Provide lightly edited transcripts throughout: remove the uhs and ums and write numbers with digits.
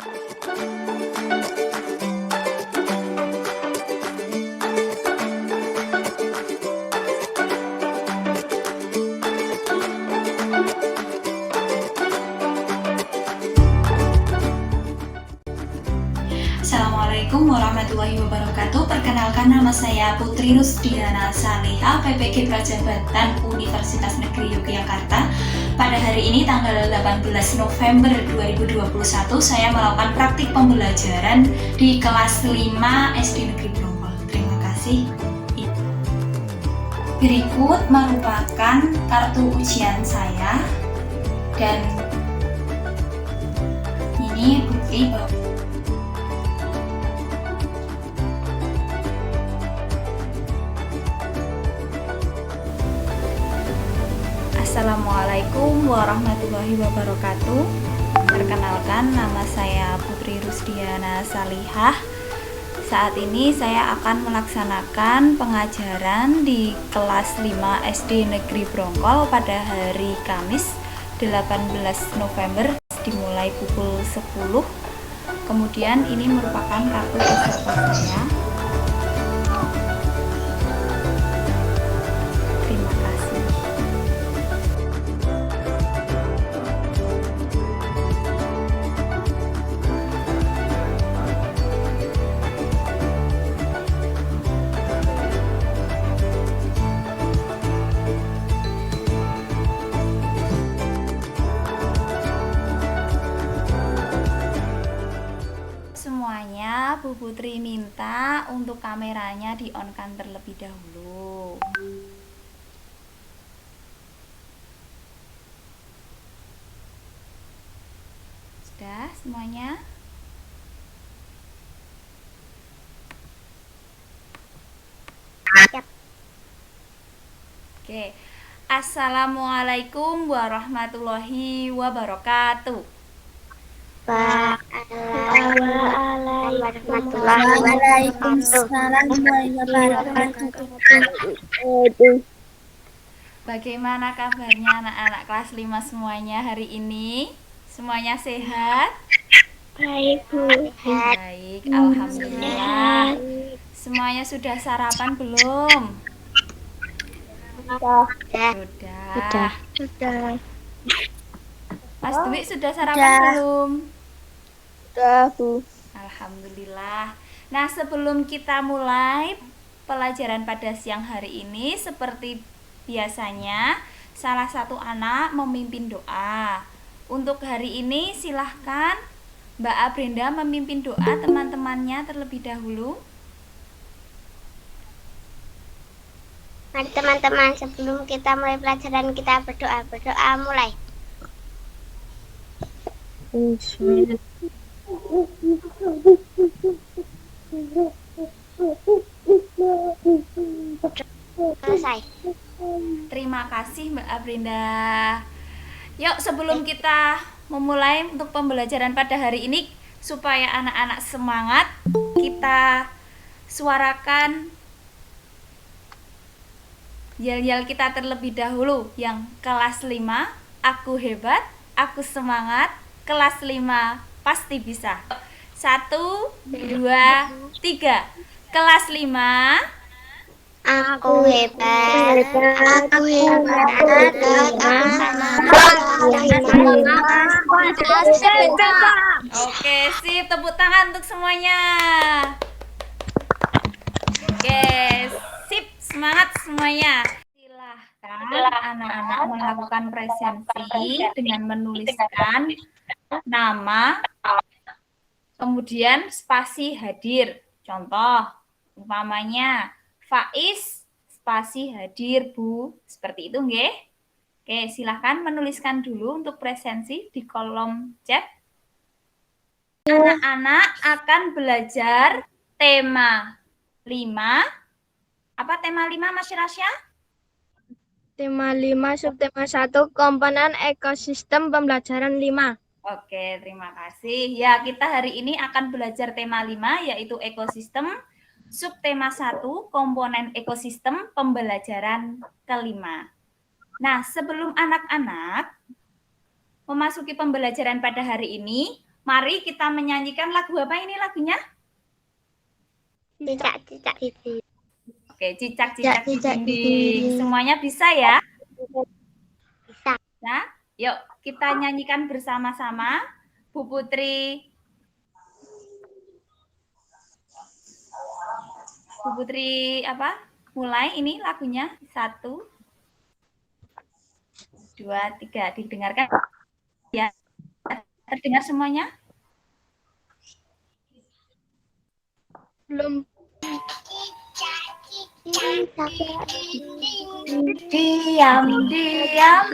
Assalamualaikum warahmatullahi wabarakatuh. Perkenalkan, nama saya Putri Rusdiana Saliha, PPG Prajabatan Universitas Negeri Yogyakarta. Pada hari ini tanggal 18 November 2021 saya melakukan praktik pembelajaran di kelas 5 SD Negeri Brongkol. Terima kasih. Berikut merupakan kartu ujian saya dan ini bukti bahwa Assalamualaikum warahmatullahi wabarakatuh. Perkenalkan, nama saya Putri Rusdiana Salihah. Saat ini saya akan melaksanakan pengajaran di kelas 5 SD Negeri Brongkol pada hari Kamis 18 November dimulai pukul 10. Kemudian ini merupakan kartu peserta saya. Terima kasih. Semuanya, Bu Putri minta untuk kameranya di-on-kan terlebih dahulu. Sudah semuanya? Siap. Oke. Assalamualaikum warahmatullahi wabarakatuh. Waalaikumsalam warahmatullahi. Bagaimana kabarnya anak-anak kelas 5 semuanya hari ini? Semuanya sehat? Baik, Bu. Baik, alhamdulillah. Semuanya sudah sarapan belum? Sudah. Sudah. Mas Dwi sudah sarapan belum? Sudah, Bu. Alhamdulillah. Nah, sebelum kita mulai pelajaran pada siang hari ini, seperti biasanya, salah satu anak memimpin doa. Untuk hari ini, silahkan Mbak Abrenda memimpin doa teman-temannya terlebih dahulu. Mari teman-teman, sebelum kita mulai pelajaran kita berdoa. Berdoa mulai. Selesai. Terima kasih Mbak Abrenda. Yuk, sebelum kita memulai untuk pembelajaran pada hari ini, supaya anak-anak semangat, kita suarakan yel-yel kita terlebih dahulu. Yang kelas 5, aku hebat, aku semangat, kelas 5 pasti bisa. 1, 2, 3. Kelas 5, Aku hebat. Aku hebat. Oke, sip, tepuk tangan untuk semuanya. Oke, sip, semangat semuanya. Silahkan anak-anak melakukan presensi dengan menuliskan nama, kemudian spasi hadir. Contoh, umpamanya Faiz spasi hadir, Bu. Seperti itu, nggih? Oke, silahkan menuliskan dulu untuk presensi di kolom chat. Anak-anak akan belajar tema 5. Apa tema 5, Mas Rasya? Tema 5, subtema 1, komponen ekosistem pembelajaran 5. Oke, terima kasih. Ya, kita hari ini akan belajar tema 5, yaitu ekosistem. Subtema 1, komponen ekosistem pembelajaran kelima. Nah, sebelum anak-anak memasuki pembelajaran pada hari ini, Mari kita menyanyikan lagu apa ini lagunya? Cicak-cicak di dinding. Oke, cicak-cicak di dinding. Semuanya bisa ya? Bisa. Nah, yuk kita nyanyikan bersama-sama. Bu Putri. Bu Putri apa? Mulai ini lagunya. 1, 2, 3. Didengarkan ya. Terdengar semuanya? Belum. Diam, diam,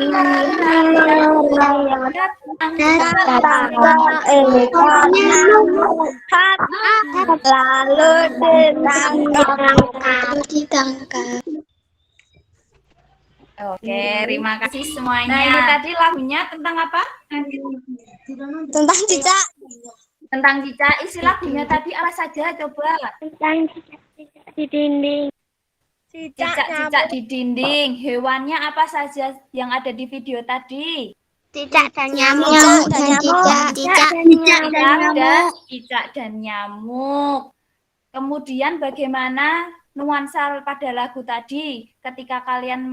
Lalu ditangkap. Oke, terima kasih semuanya. Nah, ini tadi lagunya tentang apa? Tentang cicak. Tentang cicak. Isi lagunya tadi apa saja? Coba. Tentang cicak-cicak di dinding. Cicak-cicak di dinding. Hewannya apa saja yang ada di video tadi? Cicak dan nyamuk. Cicak dan nyamuk. Kemudian bagaimana nuansa pada lagu tadi? Ketika kalian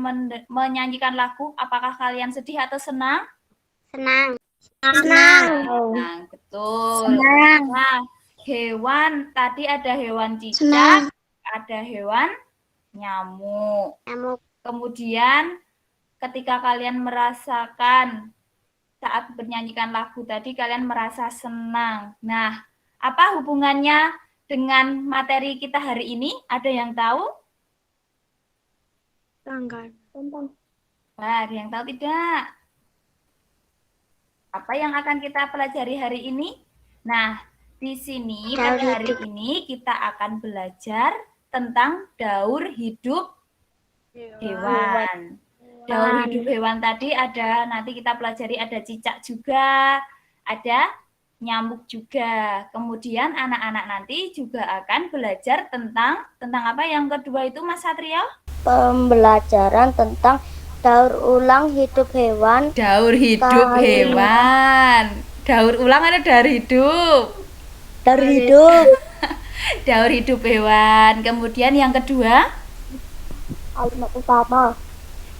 menyanyikan lagu, apakah kalian sedih atau senang? Senang. Senang, betul. Nah, hewan tadi ada hewan cicak, ada hewan nyamuk. Kemudian ketika kalian merasakan saat menyanyikan lagu tadi kalian merasa senang. Nah, apa hubungannya dengan materi kita hari ini? Ada yang tahu? Tanggal. Wah, ada yang tahu tidak? Apa yang akan kita pelajari hari ini? Nah, di sini pada hari ini kita akan belajar tentang daur hidup hewan. Daur hidup hewan tadi ada, nanti kita pelajari ada cicak juga, ada nyamuk juga. Kemudian anak-anak nanti juga akan belajar tentang apa yang kedua itu Mas Satrio? Pembelajaran tentang daur ulang hidup hewan. Daur hidup hewan. Daur ulang ada daur hidup. Daur hidup. Daur hidup hewan. Kemudian yang kedua? Kalimat utama.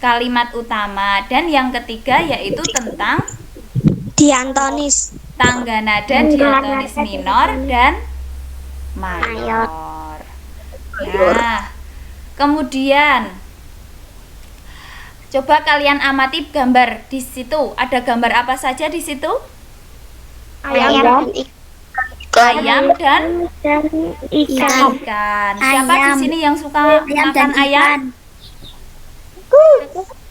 Kalimat utama. Dan yang ketiga yaitu tentang Diatonis. tangga nada diatonis minor dan mayor. Nah, kemudian coba kalian amati gambar di situ. Ada gambar apa saja di situ? Ayam dan ikan. Siapa di sini yang suka makan ayam?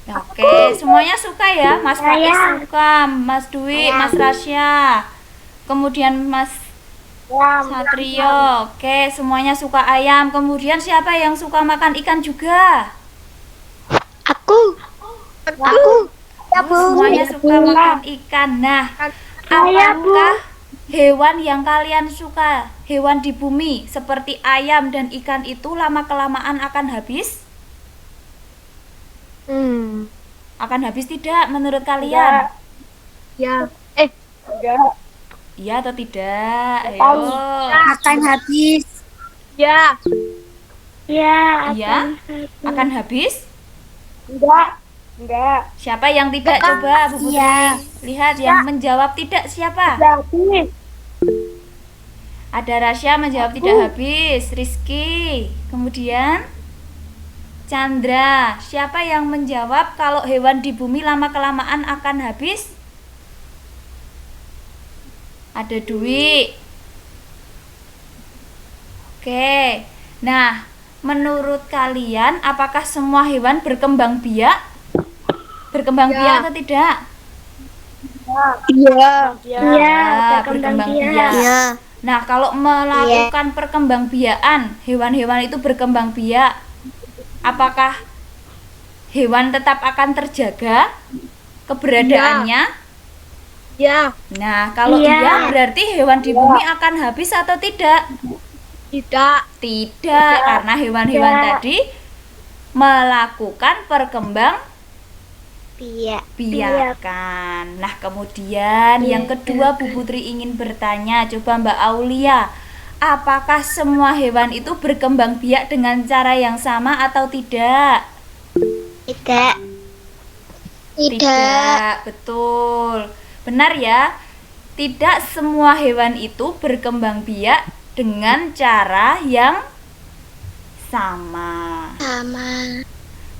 Oke, semuanya suka ya. Mas Faiz suka, Mas Dwi, Mas Rasya, kemudian Mas Satrio. Oke, semuanya suka ayam. Kemudian siapa yang suka makan ikan juga? Aku. Semuanya suka makan ikan. Nah, apakah hewan yang kalian suka, hewan di bumi seperti ayam dan ikan itu lama-kelamaan akan habis? Akan habis tidak menurut kalian? Ya. Iya atau tidak? Ayo. Akan habis. Ya. Iya? Akan habis? Enggak. Siapa yang tidak? Coba Bu Putri. Lihat yang menjawab tidak siapa? Habis. Ada Rasya menjawab tidak habis. Rizky. Kemudian Chandra. Siapa yang menjawab kalau hewan di bumi lama-kelamaan akan habis? Ada Dwi. Oke. Nah, menurut kalian apakah semua hewan berkembang biak? Berkembang biak atau tidak? Iya. Berkembang biak. Nah, kalau melakukan perkembangbiakan, hewan-hewan itu berkembang biak, apakah hewan tetap akan terjaga keberadaannya? Ya. Nah, kalau iya berarti hewan di bumi akan habis atau tidak? Tidak. Tidak, karena hewan-hewan tadi melakukan perkembang Biakan. Nah, kemudian yang kedua Bu Putri ingin bertanya, coba Mbak Aulia, apakah semua hewan itu berkembang biak dengan cara yang sama atau tidak? Tidak. Tidak, betul. Benar ya? Tidak semua hewan itu berkembang biak dengan cara yang sama.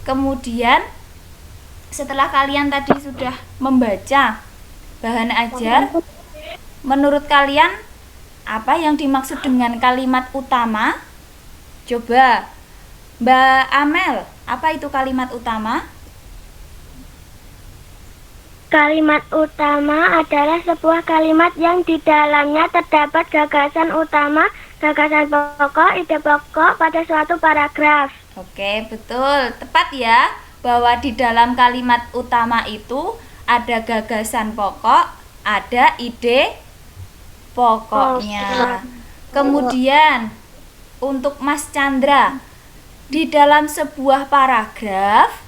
Kemudian setelah kalian tadi sudah membaca bahan ajar, menurut kalian apa yang dimaksud dengan kalimat utama? Coba Mbak Amel, apa itu kalimat utama? Kalimat utama adalah sebuah kalimat yang di dalamnya terdapat gagasan utama, gagasan pokok, ide pokok pada suatu paragraf. Oke, betul. Tepat ya, bahwa di dalam kalimat utama itu ada gagasan pokok, ada ide pokoknya. Kemudian untuk Mas Chandra, di dalam sebuah paragraf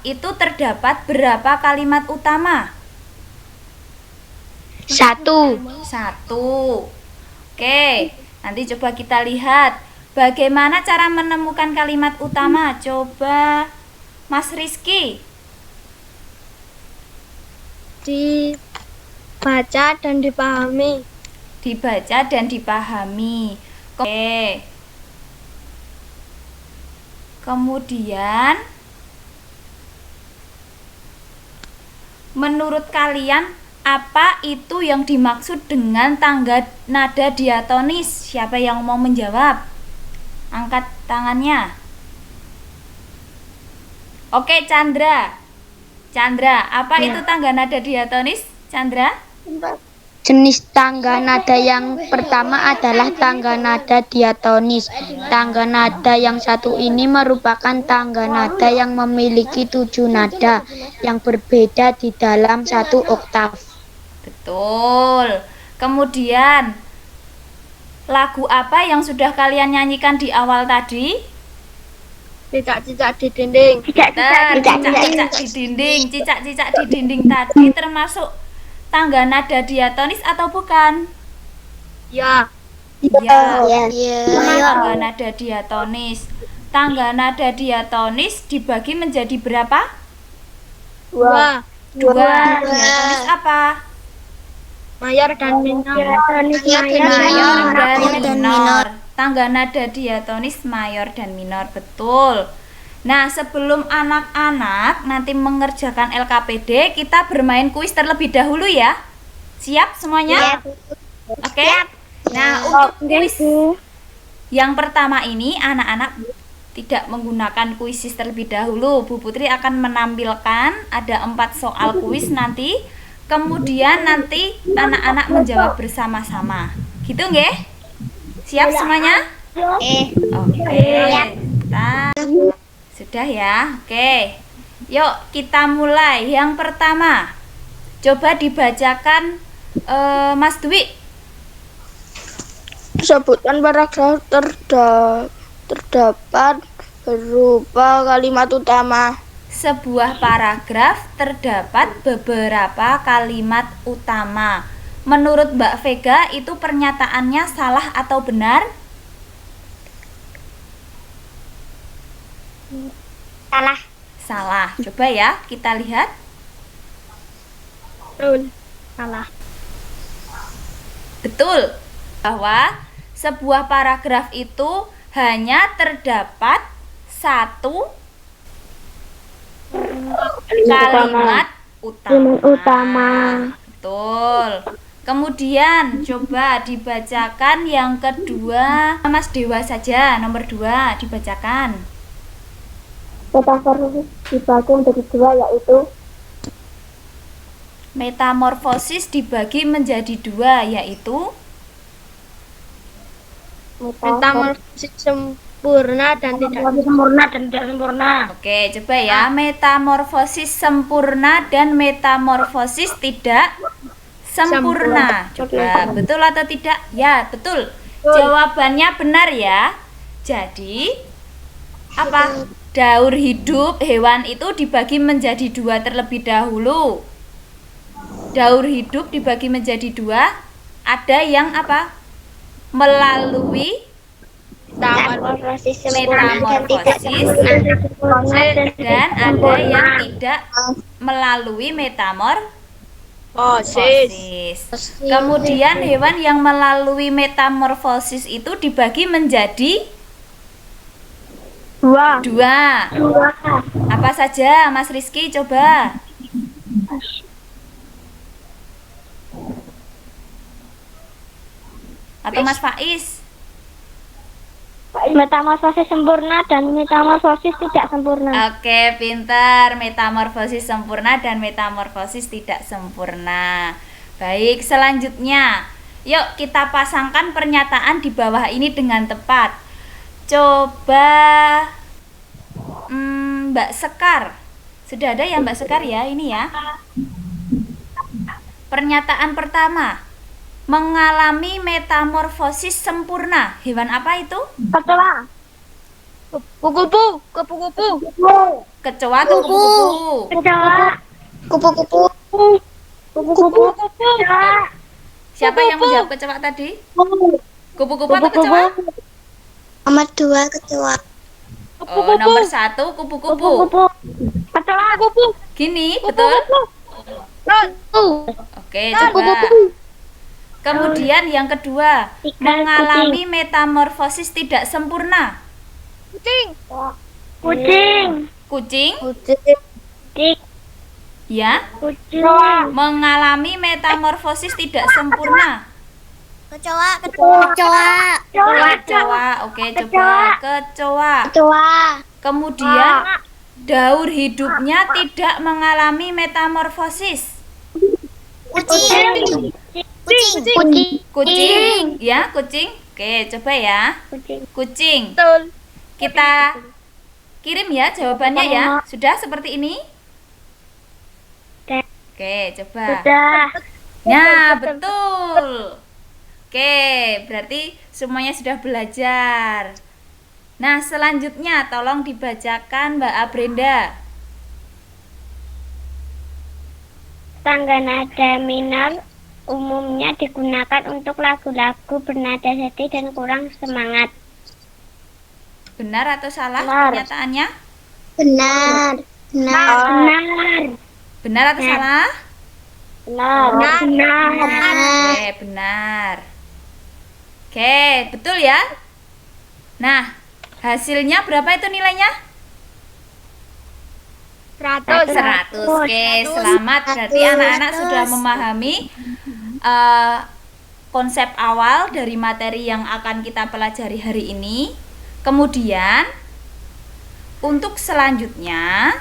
itu terdapat berapa kalimat utama? Satu. Oke, nanti coba kita lihat bagaimana cara menemukan kalimat utama. Coba Mas Rizky. Dibaca dan dipahami. Dibaca dan dipahami. Oke. Kemudian menurut kalian apa itu yang dimaksud dengan tangga nada diatonis? Siapa yang mau menjawab? Angkat tangannya. Oke, Chandra. Apa itu tangga nada diatonis, Chandra? Jenis tangga nada yang pertama adalah tangga nada diatonis. Tangga nada yang satu ini merupakan tangga nada yang memiliki 7 nada yang berbeda di dalam satu oktav. Betul. Kemudian lagu apa yang sudah kalian nyanyikan di awal tadi? Cicak-cicak di dinding. Cicak-cicak di dinding. Cicak-cicak di dinding tadi termasuk tangga nada diatonis atau bukan? Ya. Tangga nada diatonis. Tangga nada diatonis dibagi menjadi berapa? Dua. Diatonis apa? Mayor dan minor. Mayor dan minor. Tangga nada diatonis mayor dan minor, betul. Nah, sebelum anak-anak nanti mengerjakan LKPD, kita bermain kuis terlebih dahulu ya. Siap semuanya? Oke. Nah, untuk kuis yang pertama ini anak-anak tidak menggunakan kuisis terlebih dahulu. Bu Putri akan menampilkan ada 4 soal kuis nanti. Kemudian nanti anak-anak menjawab bersama-sama. Gitu nggih? Siap semuanya? Oke. Sudah ya? Oke. Yuk kita mulai. Yang pertama, coba dibacakan Mas Dwi. Sebutkan paragraf terdapat berupa kalimat utama. Sebuah paragraf terdapat beberapa kalimat utama. Menurut Mbak Vega itu pernyataannya salah atau benar? Salah. Coba ya kita lihat. Betul. Salah. Betul. Bahwa sebuah paragraf itu hanya terdapat satu kalimat utama. Betul. Kemudian coba dibacakan yang kedua. Mas Dewa saja, nomor 2 dibacakan. Metamorfosis dibagi menjadi 2 yaitu Metamorfosis dibagi menjadi 2 yaitu Metamorfosis sempurna dan tidak sempurna. Oke, coba ya. Metamorfosis sempurna dan metamorfosis tidak sempurna. Coba, betul atau tidak? Ya, betul. Jawabannya benar ya. Jadi, apa? daur hidup hewan itu dibagi menjadi dua terlebih dahulu. Daur hidup dibagi menjadi dua. Ada yang apa? Melalui Metamorfosis sempurna metamorfosis, dan ada yang tidak melalui metamorfosis. Kemudian hewan yang melalui metamorfosis itu dibagi menjadi dua. Apa saja, Mas Rizky? Coba. Atau Mas Faiz? Metamorfosis sempurna dan metamorfosis tidak sempurna. Oke, pintar. Metamorfosis sempurna dan metamorfosis tidak sempurna. Baik, selanjutnya. Yuk kita pasangkan pernyataan di bawah ini dengan tepat. Coba Mbak Sekar. Sudah ada ya Mbak Sekar ya, ini ya. Pernyataan pertama. Mengalami metamorfosis sempurna. Hewan apa itu? Kecoa. Kupu-kupu. Kecoa atau kupu-kupu? Kecoa. Kupu-kupu. Kecoa. Siapa yang menjawab kecoa tadi? Kupu-kupu atau kecoa? Nomor 2 kecoa. Oh, nomor 1 kupu-kupu. Kecoa. Gini, betul? Oke, coba. Kemudian yang kedua, mengalami metamorfosis tidak sempurna. Kucing. Kucing, Kucing. ya, Kucing. mengalami metamorfosis tidak sempurna. Kecoa. Kecoa, oke, coba. Kecoa. Kemudian daur hidupnya tidak mengalami metamorfosis. Kucing, ya, kucing. Oke, coba ya. Kucing. Kita kirim ya jawabannya ya. Sudah seperti ini? Oke, coba. Sudah. Nah, betul. Oke, berarti semuanya sudah belajar. Nah, selanjutnya tolong dibacakan Mbak Abrenda. Tangga nada minor umumnya digunakan untuk lagu-lagu bernada sedih dan kurang semangat. Benar atau salah Benar. pernyataannya? Benar. Benar atau salah? Benar. Oke, benar. Oke, betul ya? Nah, hasilnya berapa itu nilainya? 100. Oke, selamat. Berarti anak-anak sudah memahami konsep awal dari materi yang akan kita pelajari hari ini. Kemudian untuk selanjutnya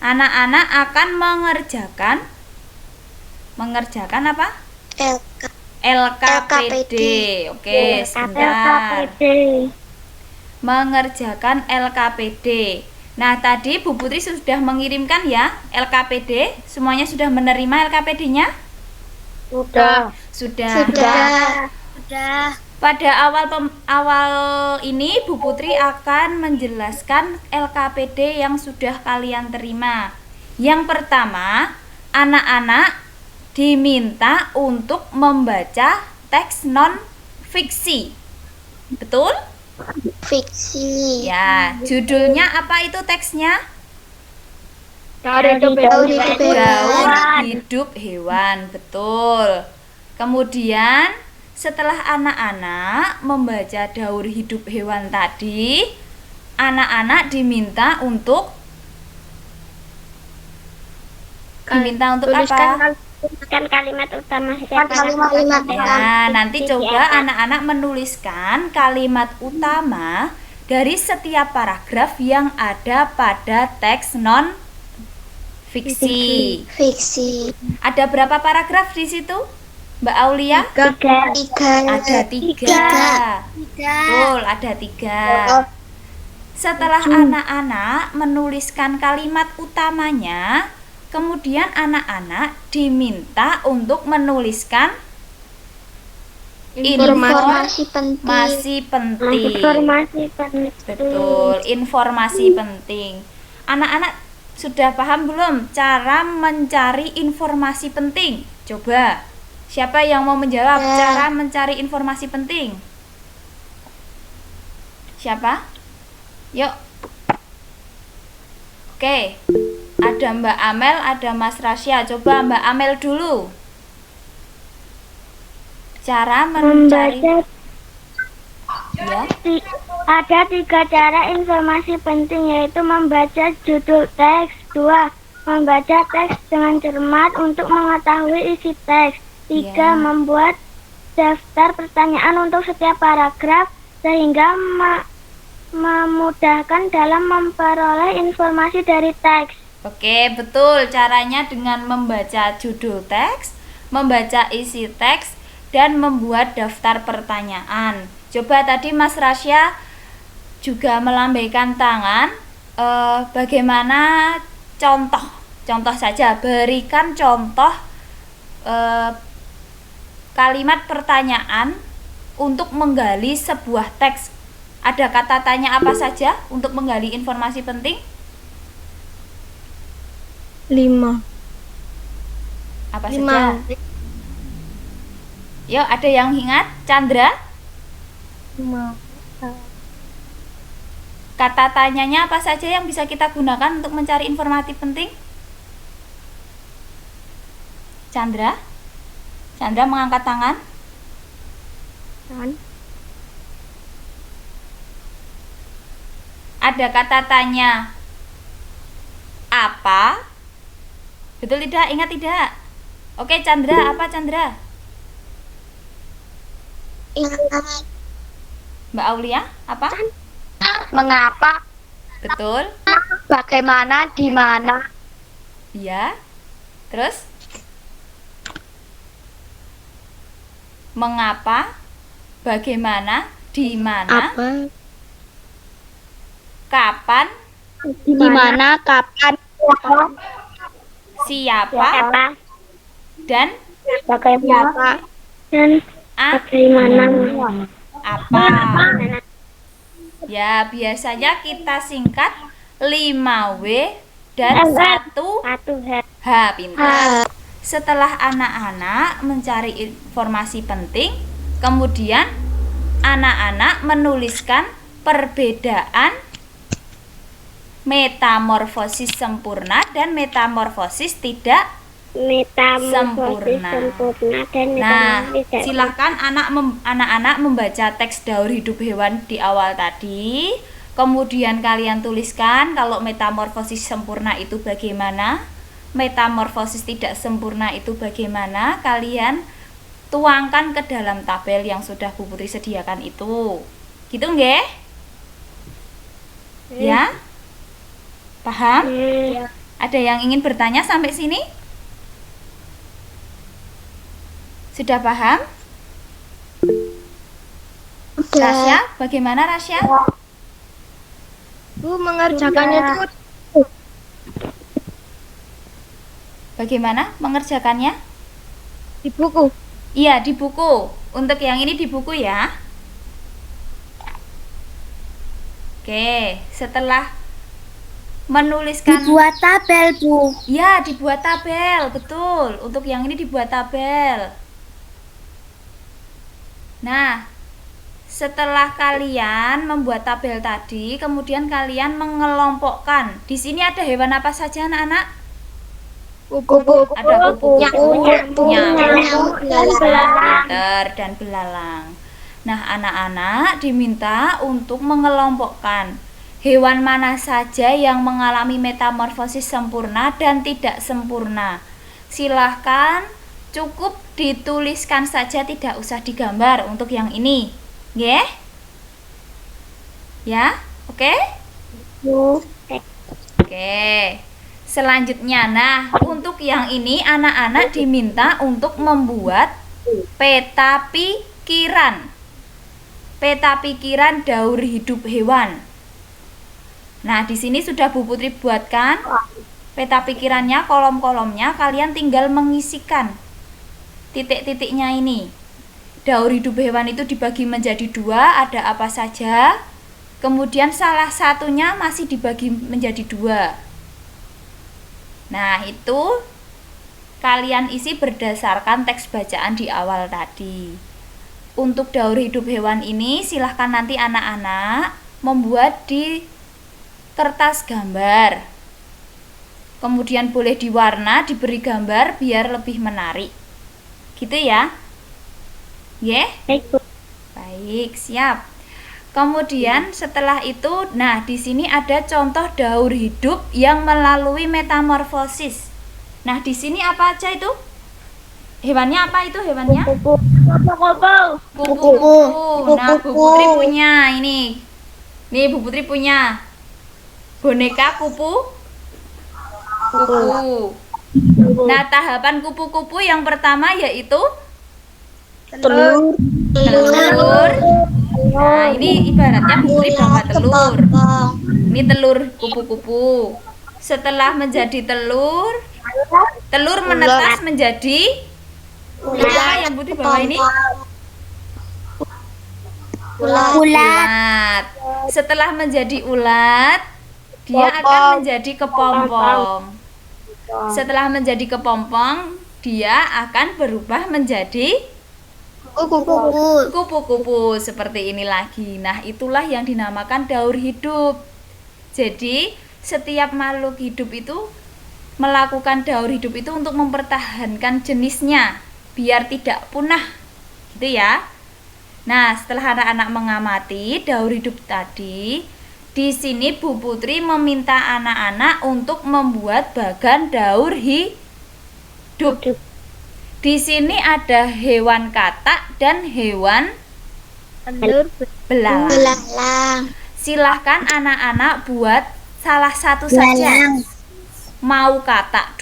anak-anak akan mengerjakan apa? LKPD. Oke, sebentar. Mengerjakan LKPD. Nah, tadi Bu Putri sudah mengirimkan ya LKPD. Semuanya sudah menerima LKPD-nya? Sudah. Pada awal ini Bu Putri akan menjelaskan LKPD yang sudah kalian terima. Yang pertama, anak-anak diminta untuk membaca teks non fiksi. Betul? Fiksi. Ya, judulnya apa itu teksnya? Daur hidup hewan. Betul. Kemudian setelah anak-anak membaca daur hidup hewan tadi, anak-anak diminta untuk apa? Tuliskan kalimat utama Nah, nanti coba anak-anak menuliskan kalimat utama dari setiap paragraf yang ada pada teks non fiksi. Ada berapa paragraf di situ, Mbak Aulia? 3. Ada 3. Betul, ada 3. Setelah anak-anak menuliskan kalimat utamanya, kemudian anak-anak diminta untuk menuliskan Informasi penting. Informasi penting. Informasi penting. Betul, informasi penting. Anak-anak sudah paham belum cara mencari informasi penting? Coba, siapa yang mau menjawab cara mencari informasi penting? Siapa? Yuk. Oke, ada Mbak Amel, ada Mas Rasya. Coba Mbak Amel dulu. Cara mencari Membaca ya. Ada 3 cara informasi penting, yaitu membaca judul teks, 2. Membaca teks dengan cermat untuk mengetahui isi teks, 3. Ya. Membuat daftar pertanyaan untuk setiap paragraf sehingga memudahkan dalam memperoleh informasi dari teks. Oke, betul. Caranya dengan membaca judul teks, membaca isi teks, dan membuat daftar pertanyaan. Coba tadi Mas Rasya juga melambaikan tangan. Bagaimana contoh saja, berikan contoh kalimat pertanyaan untuk menggali sebuah teks. Ada kata tanya apa saja untuk menggali informasi penting? 5. Apa saja? Yuk, ada yang ingat? Chandra? 5. Kata tanyanya apa saja yang bisa kita gunakan untuk mencari informasi penting? Chandra? Chandra mengangkat tangan. Ada kata tanya apa? Betul tidak? Ingat tidak? Oke, Chandra, apa Chandra? Ingat. Mbak Aulia, apa? Mengapa? Betul. Bagaimana? Di mana? Iya. Terus? Mengapa? Bagaimana? Di mana? Apa? Kapan? Di mana? Kapan? Siapa? Dan Bagaimana dan a- bagaimana? apa? Ya, biasanya kita singkat 5W dan 1 1 H. Pintar. Setelah anak-anak mencari informasi penting, kemudian anak-anak menuliskan perbedaan metamorfosis sempurna dan metamorfosis tidak Metamorfosis Sempurna. dan Nah, metamorfosis tidak silahkan anak-anak membaca teks daur hidup hewan di awal tadi. Kemudian kalian tuliskan kalau metamorfosis sempurna itu bagaimana, metamorfosis tidak sempurna itu bagaimana. Kalian tuangkan ke dalam tabel yang sudah Bu Putri sediakan itu. Gitu nggih? Ya? Paham? Ada yang ingin bertanya sampai sini? Sudah paham? Rasya, bagaimana Rasya? Bu, mengerjakannya itu Bagaimana mengerjakannya? di buku. Iya, di buku. Untuk yang ini di buku ya. Oke, setelah menuliskan Dibuat tabel, Bu. ya, dibuat tabel, betul. Untuk yang ini dibuat tabel. Nah, setelah kalian membuat tabel tadi, kemudian kalian mengelompokkan. Di sini ada hewan apa saja, anak-anak? Kupu-kupu. Ada kupu-kupu, nyamuk, belalang. Peter, dan belalang. Nah, anak-anak diminta untuk mengelompokkan hewan mana saja yang mengalami metamorfosis sempurna dan tidak sempurna. Silahkan cukup dituliskan saja, tidak usah digambar untuk yang ini. Nggih? Ya, oke? Oke. Selanjutnya, nah, untuk yang ini anak-anak diminta untuk membuat peta pikiran. Peta pikiran daur hidup hewan. Nah, di sini sudah Bu Putri buatkan peta pikirannya, kolom-kolomnya, kalian tinggal mengisikan titik-titiknya ini. daur hidup hewan itu dibagi menjadi 2, ada apa saja? Kemudian salah satunya masih dibagi menjadi 2. Nah, itu kalian isi berdasarkan teks bacaan di awal tadi. Untuk daur hidup hewan ini silahkan nanti anak-anak membuat di kertas gambar. Kemudian boleh diwarna, diberi gambar biar lebih menarik. Gitu ya. Baik, Bu. Baik, siap. Kemudian setelah itu, nah di sini ada contoh daur hidup yang melalui metamorfosis. Nah, di sini apa aja itu? Hewannya apa itu hewannya? Kupu-kupu. Kupu-kupu. Nah, Bu Putri punya ini. Nih, Bu Putri punya boneka kupu-kupu. Nah, tahapan kupu-kupu yang pertama yaitu Telur. telur. Nah, ini ibaratnya Bu Putri bawa telur. Ini telur kupu-kupu. Setelah menjadi telur, telur menetas menjadi apa yang Putri bawa ini? Ulat. Setelah menjadi ulat, dia akan menjadi kepompong. Setelah menjadi kepompong, dia akan berubah menjadi kupu-kupu seperti ini lagi. Nah, itulah yang dinamakan daur hidup. Jadi, setiap makhluk hidup itu melakukan daur hidup itu untuk mempertahankan jenisnya biar tidak punah. Gitu ya. Nah, setelah anak-anak mengamati daur hidup tadi, di sini Bu Putri meminta anak-anak untuk membuat bagan daur hidup. Di sini ada hewan katak dan hewan belalang. Silahkan anak-anak buat salah satu saja. Mau katak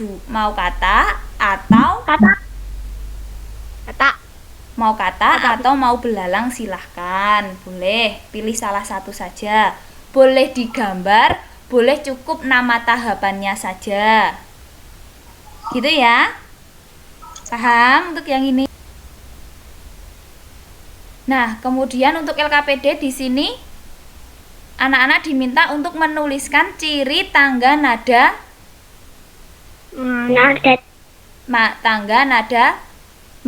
atau mau belalang, silahkan. Boleh pilih salah satu saja. Boleh digambar, boleh cukup nama tahapannya saja. Gitu ya. Paham untuk yang ini? Nah, kemudian untuk LKPD di sini anak-anak diminta untuk menuliskan ciri tangga nada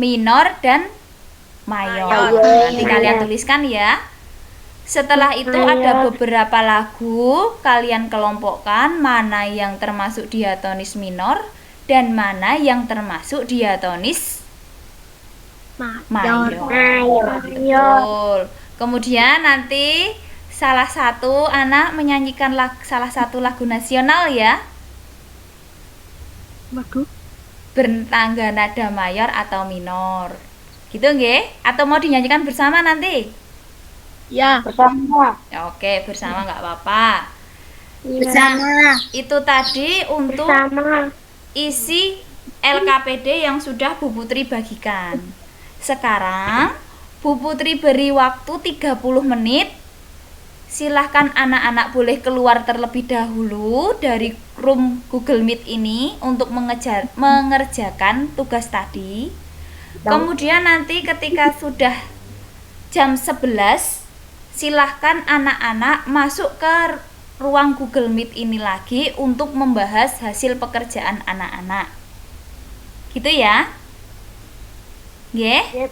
minor dan mayor. Nanti kalian tuliskan ya. Setelah itu ada beberapa lagu, kalian kelompokkan mana yang termasuk diatonis minor dan mana yang termasuk diatonis mayor. Betul. Kemudian nanti salah satu anak menyanyikan salah satu lagu nasional ya. Bertangga nada mayor atau minor. Gitu nggih? Atau mau dinyanyikan bersama nanti? Ya. Oke, bersama nggak apa-apa. Bersama. Itu tadi untuk isi LKPD yang sudah Bu Putri bagikan. Sekarang Bu Putri beri waktu 30 menit. Silahkan anak-anak boleh keluar terlebih dahulu dari room Google Meet ini untuk mengerjakan tugas tadi. Kemudian nanti ketika sudah jam 11, silahkan anak-anak masuk ke ruang Google Meet ini lagi untuk membahas hasil pekerjaan anak-anak. Gitu ya? Nggih?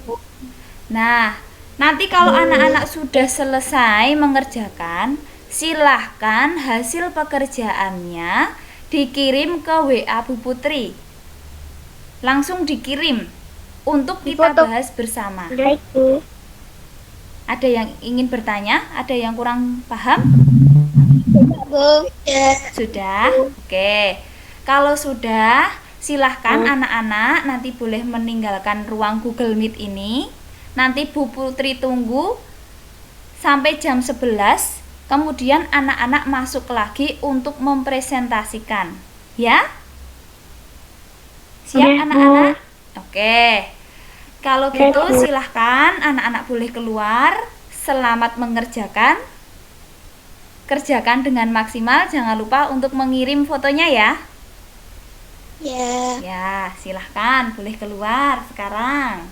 Nah, nanti kalau anak-anak sudah selesai mengerjakan, silahkan hasil pekerjaannya dikirim ke WA Bu Putri. Langsung dikirim untuk kita bahas bersama. Baik, Bu. Ada yang ingin bertanya? Ada yang kurang paham? Sudah? Oke. Kalau sudah, silahkan anak-anak nanti boleh meninggalkan ruang Google Meet ini. Nanti Bu Putri tunggu sampai jam 11. Kemudian anak-anak masuk lagi untuk mempresentasikan. Ya? Siap anak-anak? Oke. Kalau gitu silahkan anak-anak boleh keluar. Selamat mengerjakan. Kerjakan dengan maksimal. Jangan lupa untuk mengirim fotonya ya. Ya, silahkan boleh keluar sekarang.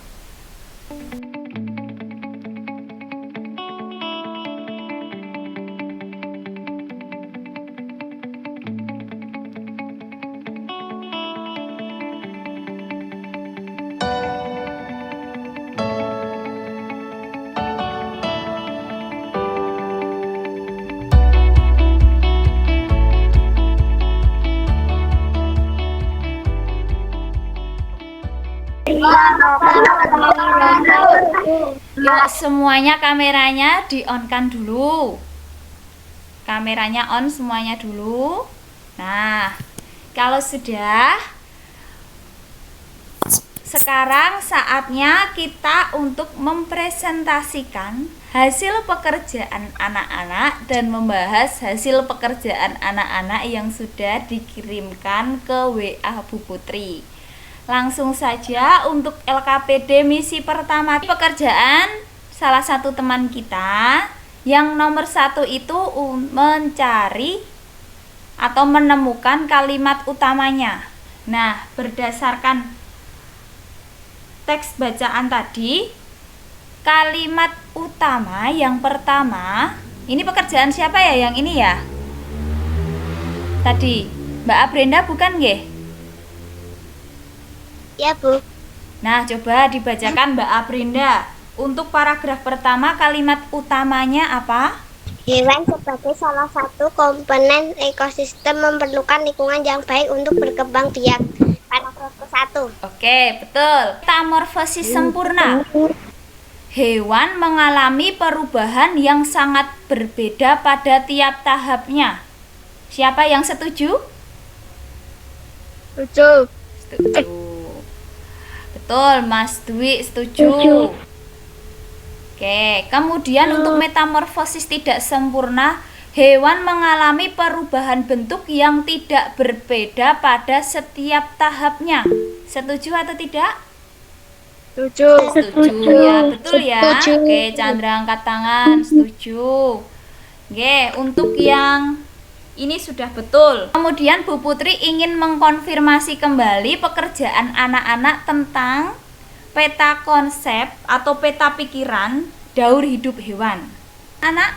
Yuk semuanya kameranya di-on-kan dulu. Kameranya on semuanya dulu. Nah, kalau sudah, sekarang saatnya kita untuk mempresentasikan hasil pekerjaan anak-anak dan membahas hasil pekerjaan anak-anak yang sudah dikirimkan ke WA Bu Putri. Langsung saja untuk LKPD misi pertama, pekerjaan salah satu teman kita yang nomor 1 itu mencari atau menemukan kalimat utamanya. Nah, berdasarkan teks bacaan tadi, kalimat utama yang pertama, ini pekerjaan siapa ya yang ini ya? Tadi, Mbak Abrenda bukan nggih? Ya, Bu. Nah, coba dibacakan Mbak Abrenda. Untuk paragraf pertama, kalimat utamanya apa? Hewan sebagai salah satu komponen ekosistem memerlukan lingkungan yang baik untuk berkembang biak. Paragraf ke-1. Oke, betul. Metamorfosis sempurna. Hewan mengalami perubahan yang sangat berbeda pada tiap tahapnya. Siapa yang setuju? Setuju. Setuju. Betul, Mas Dwi setuju. Oke, kemudian untuk metamorfosis tidak sempurna, hewan mengalami perubahan bentuk yang tidak berbeda pada setiap tahapnya. Setuju atau tidak? Setuju. Setuju ya, betul ya. Oke, Chandra angkat tangan, setuju. Oke, untuk yang ini sudah betul. Kemudian Bu Putri ingin mengkonfirmasi kembali pekerjaan anak-anak tentang peta konsep atau peta pikiran daur hidup hewan. Anak?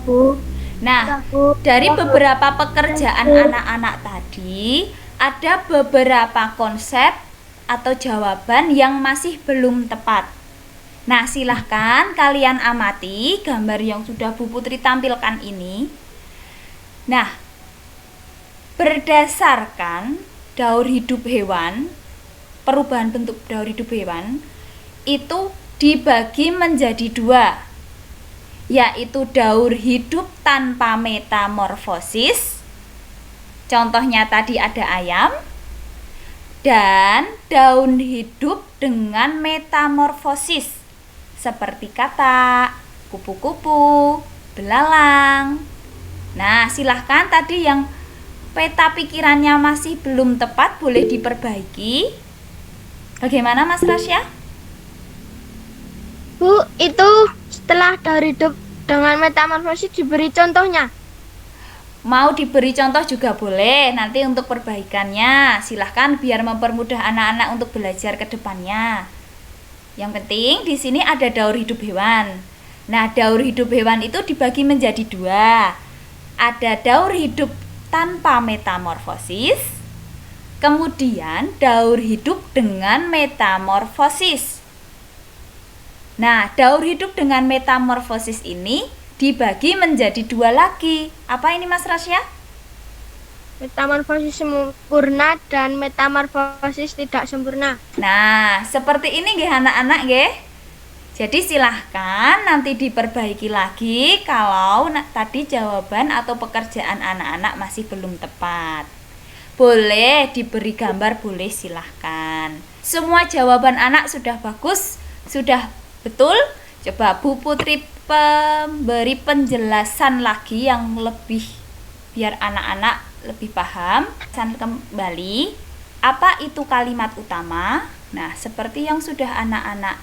Bu. Nah, dari beberapa pekerjaan anak-anak tadi, ada beberapa konsep atau jawaban yang masih belum tepat. Nah, silahkan kalian amati gambar yang sudah Bu Putri tampilkan ini. Nah, berdasarkan daur hidup hewan, perubahan bentuk daur hidup hewan itu dibagi menjadi 2, yaitu daur hidup tanpa metamorfosis, contohnya tadi ada ayam, dan daur hidup dengan metamorfosis seperti katak, kupu-kupu, belalang. Nah, silahkan tadi yang peta pikirannya masih belum tepat boleh diperbaiki. Bagaimana Mas Rasya? Bu, itu setelah daur hidup dengan metamorfosis diberi contohnya. Mau diberi contoh juga boleh, nanti untuk perbaikannya silahkan biar mempermudah anak-anak untuk belajar ke depannya. Yang penting di sini ada daur hidup hewan. Nah, daur hidup hewan itu dibagi menjadi 2. Ada daur hidup tanpa metamorfosis, kemudian daur hidup dengan metamorfosis. Nah, daur hidup dengan metamorfosis ini dibagi menjadi 2 lagi. Apa ini Mas Rasya? Metamorfosis sempurna dan metamorfosis tidak sempurna. Nah, seperti ini nggih anak-anak nggih. Jadi silahkan nanti diperbaiki lagi kalau tadi jawaban atau pekerjaan anak-anak masih belum tepat. Boleh diberi gambar, boleh silahkan. Semua jawaban anak sudah bagus, sudah betul. Coba Bu Putri beri penjelasan lagi yang lebih biar anak-anak lebih paham. Kembali, apa itu kalimat utama? Nah, seperti yang sudah anak-anak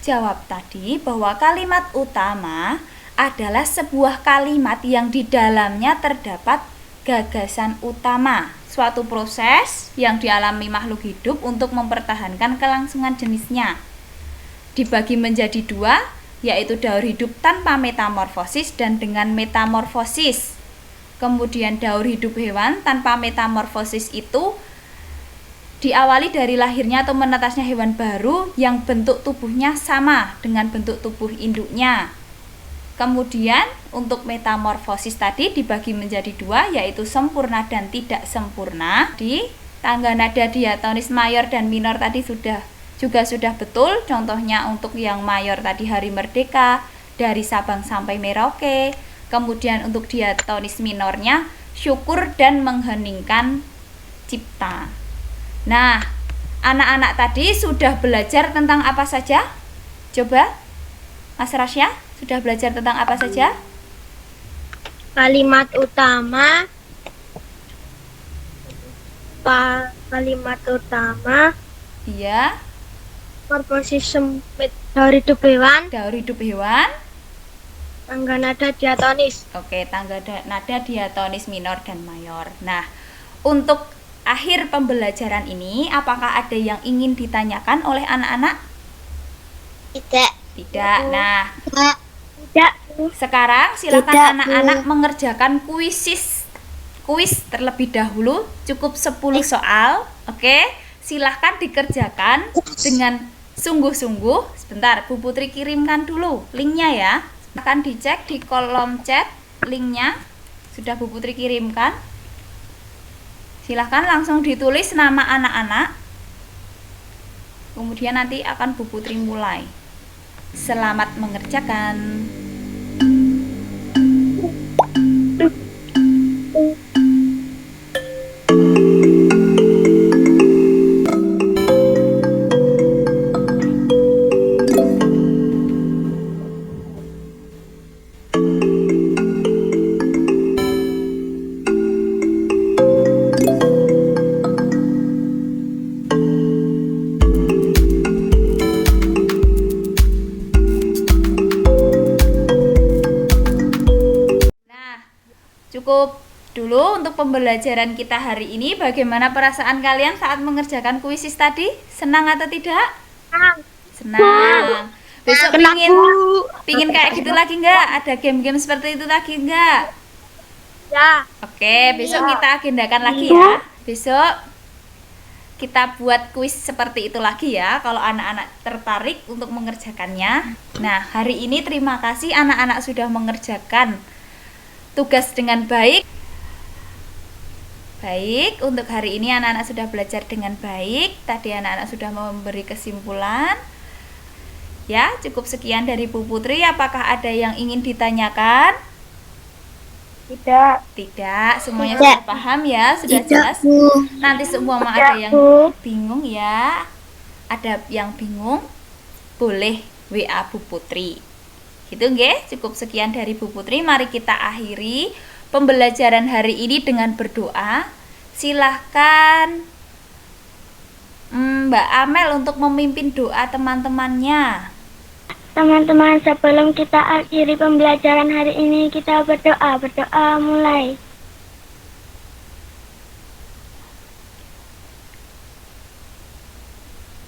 jawab tadi, bahwa kalimat utama adalah sebuah kalimat yang di dalamnya terdapat gagasan utama, suatu proses yang dialami makhluk hidup untuk mempertahankan kelangsungan jenisnya. Dibagi menjadi 2, yaitu daur hidup tanpa metamorfosis dan dengan metamorfosis. Kemudian daur hidup hewan tanpa metamorfosis itu diawali dari lahirnya atau menetasnya hewan baru yang bentuk tubuhnya sama dengan bentuk tubuh induknya. Kemudian untuk metamorfosis tadi dibagi menjadi 2, yaitu sempurna dan tidak sempurna. tangga nada diatonis mayor dan minor tadi juga sudah betul. Contohnya untuk yang mayor tadi Hari Merdeka, dari Sabang sampai Merauke. Kemudian untuk diatonis minornya syukur dan mengheningkan cipta. Nah, anak-anak tadi sudah belajar tentang apa saja? Coba Mas Rasya, sudah belajar tentang apa saja? Kalimat utama. Kalimat utama. Iya. Proporsi sempit daur hidup hewan. Daur hidup hewan. Tangga nada diatonis. Oke, tangga nada diatonis minor dan mayor. Nah, untuk akhir pembelajaran ini, apakah ada yang ingin ditanyakan oleh anak-anak? Tidak. Tidak. Nah, Tidak. sekarang silakan anak-anak mengerjakan kuis terlebih dahulu, cukup 10 soal. Oke, silahkan dikerjakan dengan sungguh-sungguh. Sebentar, Bu Putri kirimkan dulu linknya ya. Akan dicek di kolom chat linknya. Sudah Bu Putri kirimkan. Silahkan langsung ditulis nama anak-anak. Kemudian nanti akan Bu Putri mulai. Selamat mengerjakan. Cukup dulu untuk pembelajaran kita hari ini. Bagaimana perasaan kalian saat mengerjakan kuisis tadi? Senang atau tidak? Senang. Besok pingin kayak gitu lagi nggak? Ada game-game seperti itu lagi nggak? Ya. Oke, besok kita agendakan lagi ya. Besok kita buat kuis seperti itu lagi ya, kalau anak-anak tertarik untuk mengerjakannya. Nah, hari ini terima kasih anak-anak sudah mengerjakan tugas dengan baik. Baik, untuk hari ini anak-anak sudah belajar dengan baik. Tadi anak-anak sudah memberi kesimpulan. Ya, cukup sekian dari Bu Putri. Apakah ada yang ingin ditanyakan? Tidak. Tidak, semuanya sudah paham ya, sudah jelas. Nanti semua ada yang bingung ya. Ada yang bingung, boleh WA Bu Putri. Gitu nggih, cukup sekian dari Bu Putri. Mari kita akhiri pembelajaran hari ini dengan berdoa. Silahkan Mbak Amel untuk memimpin doa teman-temannya. Teman-teman, sebelum kita akhiri pembelajaran hari ini, kita berdoa. Berdoa mulai.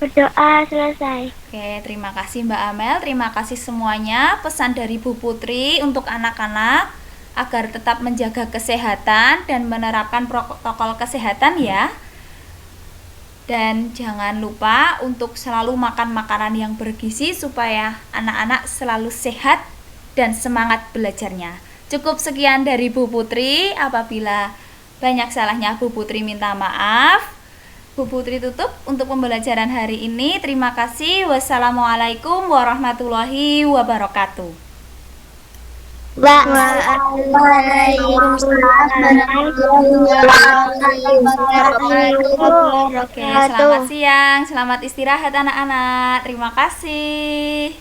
Berdoa selesai. Oke, terima kasih Mbak Amel, terima kasih semuanya. Pesan dari Bu Putri untuk anak-anak agar tetap menjaga kesehatan dan menerapkan protokol kesehatan ya. Dan jangan lupa untuk selalu makan makanan yang bergizi supaya anak-anak selalu sehat dan semangat belajarnya. Cukup sekian dari Bu Putri. Apabila banyak salahnya, Bu Putri minta maaf. Bu Putri tutup untuk pembelajaran hari ini. Terima kasih. Wassalamualaikum warahmatullahi wabarakatuh. Oke, selamat siang, selamat istirahat anak-anak. Terima kasih.